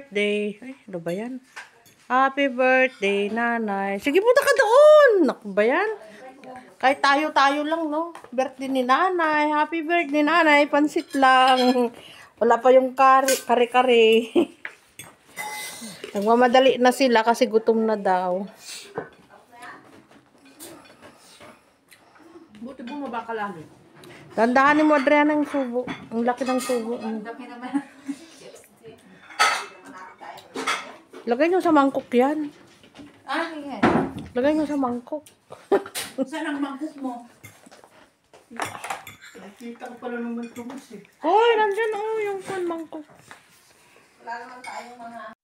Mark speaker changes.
Speaker 1: birthday. Ay, ano ba yan? Happy birthday, nanay. Sige, punta ka doon. Naku ba yan? Kahit tayo-tayo lang, no? Birthday ni nanay. Happy birthday, nanay. Pansit lang. Wala pa yung kare-kare. Nagmamadali na sila kasi gutom na daw.
Speaker 2: Buti bumaba ka lagi.
Speaker 1: Dandahanin mo, Adriana, ng subo. Ang laki ng subo.
Speaker 2: Ang dami naman.
Speaker 1: Lagay nyo sa mangkok yan.
Speaker 2: Ah, yan.
Speaker 1: Lagay nyo sa mangkok.
Speaker 2: Saan ang mangkok mo? Nakikita ko pala naman tumas eh.
Speaker 1: Hoy, nandyan yung mangkok.
Speaker 2: Wala naman tayong mga